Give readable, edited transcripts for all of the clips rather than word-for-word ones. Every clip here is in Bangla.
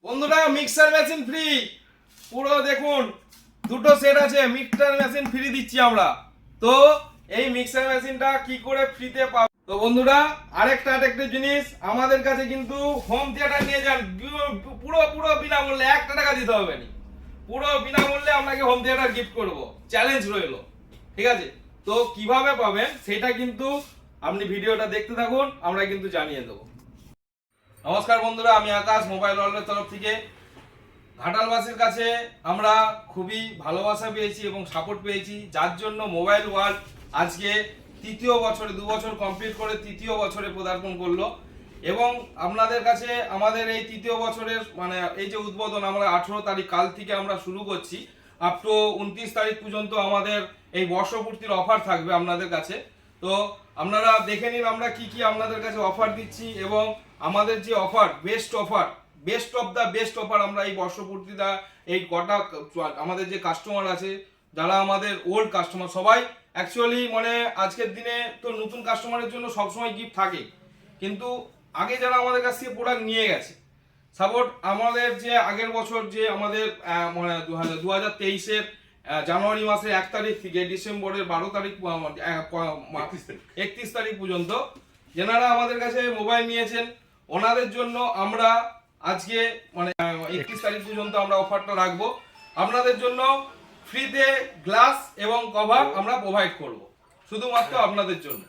বন্ধুরা মিক্সার মেশিন ফ্রি, পুরো দেখুন দুটো সেট আছে, মিক্সার মেশিন ফ্রি দিচ্ছি আমরা। তো এই মিক্সার মেশিনটা কি করে ফ্রিতে পাবো? তো বন্ধুরা আরেকটা জিনিস, আমাদের কাছে কিন্তু হোম থিয়েটার নিয়ে যান, পুরো পুরো বিনামূল্যে, 1 টাকা দিতে হবে না, পুরো বিনামূল্যে আপনাকে হোম থিয়েটার গিফট করব, চ্যালেঞ্জ রইলো, ঠিক আছে? তো কিভাবে পাবেন সেটা কিন্তু আপনি ভিডিওটা দেখতে থাকুন, আমরা কিন্তু জানিয়ে দেবো। নমস্কার বন্ধুরা, আমি আকাশ, মোবাইল ওয়ার্ল্ডের তরফ থেকে। ঘাটালবাসীর কাছে আমরা খুবই ভালোবাসা পেয়েছি এবং সাপোর্ট পেয়েছি, যার জন্য মোবাইল ওয়ার্ল্ড আজকে তৃতীয় বছরে, 2 বছর কমপ্লিট করে তৃতীয় বছরে পদার্পণ করলো। এবং আপনাদের কাছে আমাদের এই তৃতীয় বছরের মানে এই যে উদ্বোধন, আমরা 18 তারিখ কাল থেকে আমরা শুরু করছি, আপ টু 29 তারিখ পর্যন্ত আমাদের এই বর্ষপূর্তির অফার থাকবে আপনাদের কাছে। তো আপনারা দেখে নিন আমরা কি কি আপনাদের কাছে অফার দিচ্ছি, এবং আমাদের যে offer, best of the best offer আমরা এই বর্ষপূর্তিটা, এই কটা আমাদের যে কাস্টমার আছে, যারা আমাদের ওল্ড কাস্টমার, সবাই অ্যাকচুয়ালি মানে আজকের দিনে তো নতুন কাস্টমারের জন্য সবসময় গিফট থাকে, কিন্তু আগে যারা আমাদের কাছ থেকে প্রোডাক্ট নিয়ে গেছে, সাপোর্ট আমাদের যে আগের বছর যে আমাদের মানে 2023-এর জানুয়ারি মাসের 1 তারিখ থেকে ডিসেম্বরের 12 তারিখ 31 তারিখ পর্যন্ত যেনারা আমাদের কাছে মোবাইল নিয়েছেন, ওনাদের জন্য আমরা আজকে মানে 31 তারিখ পর্যন্ত আমরা অফারটা রাখবো। আপনাদের জন্য ফ্রিতে গ্লাস এবং কভার আমরা প্রোভাইড করব, শুধুমাত্র আপনাদের জন্য।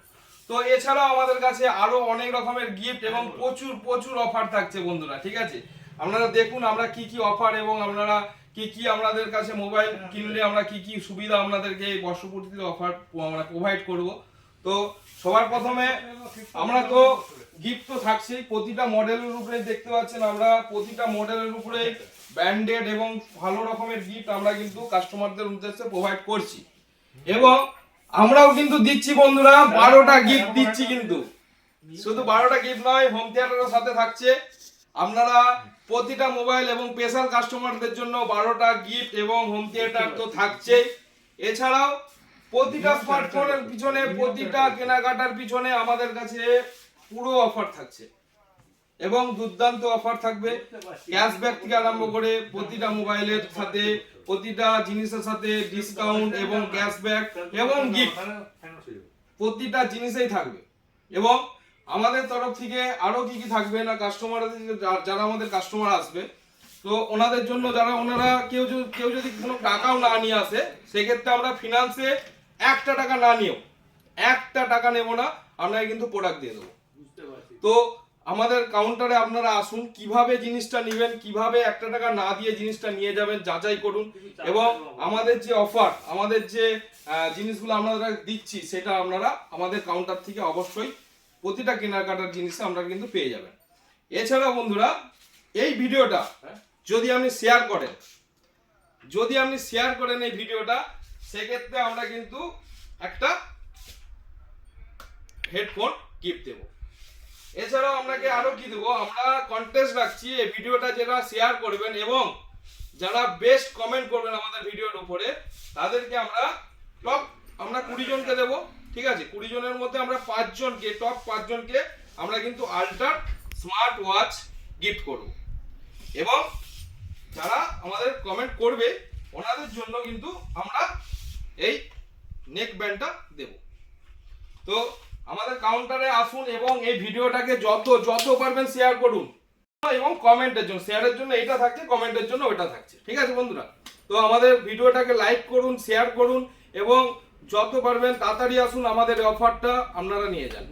তো এছাড়াও আমাদের কাছে আরো অনেক রকমের গিফট এবং প্রচুর প্রচুর অফার থাকছে বন্ধুরা, ঠিক আছে? আপনারা দেখুন আমরা কি কি অফার এবং আপনারা কি কি আপনাদের কাছে মোবাইল কিনলে আমরা কি কি সুবিধা আপনাদেরকে এই বর্ষপূর্তিতে অফার আমরা প্রোভাইড করব। তো সবার প্রথমে আমরা তো গিফট তো থাকছেই, প্রতিটা মডেলের উপরে দেখতে পাচ্ছেন, আমরা প্রতিটা মডেলের উপরে ব্র্যান্ডেড এবং ভালো রকমের গিফট আমরা কিন্তু কাস্টমারদের উদ্দেশ্যে প্রোভাইড করছি। এবং আমরাও কিন্তু দিচ্ছি বন্ধুরা 12টা গিফট দিচ্ছি, কিন্তু শুধু 12টা গিফট নয়, হোম থিয়েটারের সাথে থাকছে। আপনারা প্রতিটা মোবাইল এবং স্পেশাল কাস্টমারদের জন্য 12টা গিফট এবং হোম থিয়েটার তো থাকছে। এছাড়াও প্রতিটা স্মার্টফোনের পিছনে, প্রতিটা কেনাকাটার পিছনে আমাদের কাছে পুরো অফার থাকছে এবং দুর্দান্ত অফার থাকবে। ক্যাশব্যাক থেকে আরম্ভ করে প্রতিটা মোবাইলের সাথে, প্রতিটা জিনিসের সাথে ডিসকাউন্ট এবং ক্যাশব্যাক এবং গিফট প্রতিটা জিনিসেই থাকবে। এবং আমাদের তরফ থেকে আরো কি কি থাকবে না, কাস্টমারদের যারা আমাদের কাস্টমার আসবে, তো ওনাদের জন্য যারা ওনারা কেউ যদি কোনো টাকাও না নিয়ে আসে, সেক্ষেত্রে আমরা ফিনান্সে 1 টাকা না নিয়েও, 1 টাকা নেব না, আমরা কিন্তু প্রোডাক্ট দিয়ে দেবো। তো আমাদের কাউন্টারে আপনারা আসুন, কিভাবে জিনিসটা নেবেন, কিভাবে 1 টাকা না দিয়ে জিনিসটা নিয়ে যাবেন যাচাই করুন। এবং আমাদের যে অফার, আমাদের যে জিনিসগুলো আমরা দিচ্ছি, সেটা আপনারা আমাদের কাউন্টার থেকে অবশ্যই প্রতিটা কেনাকাটার জিনিসে আমরা কিন্তু পেয়ে যাবেন। এছাড়া বন্ধুরা এই ভিডিওটা যদি আপনি শেয়ার করেন এই ভিডিওটা, সেক্ষেত্রে আমরা কিন্তু একটা হেডফোন গিফট দেবো। এছাড়াও আপনাকে আরো কি দেবো, আমরা কন্টেস্ট রাখছি, এই ভিডিওটা যারা শেয়ার করবেন এবং যারা বেস্ট কমেন্ট করবেন আমাদের ভিডিওর উপরে, তাদেরকে আমরা টপ 20 জনকে দেবো, ঠিক আছে? 20 জনের মধ্যে আমরা 5 জনকে, টপ 5 জনকে আমরা কিন্তু আল্ট্রা স্মার্ট ওয়াচ গিফট করব। এবং যারা আমাদের কমেন্ট করবে ওনাদের জন্য কিন্তু আমরা এই নেক ব্যান্ডটা দেব। তো আমাদের কাউন্টারে আসুন এবং এই ভিডিওটাকে যত পারবেন শেয়ার করুন, এবং কমেন্টের জন্য, শেয়ারের জন্য এটা থাকছে, কমেন্টের জন্য ওটা থাকছে, ঠিক আছে বন্ধুরা? তো আমাদের ভিডিওটাকে লাইক করুন, শেয়ার করুন এবং যত পারবেন তাড়াতাড়ি আসুন, আমাদের অফারটা আপনারা নিয়ে যান।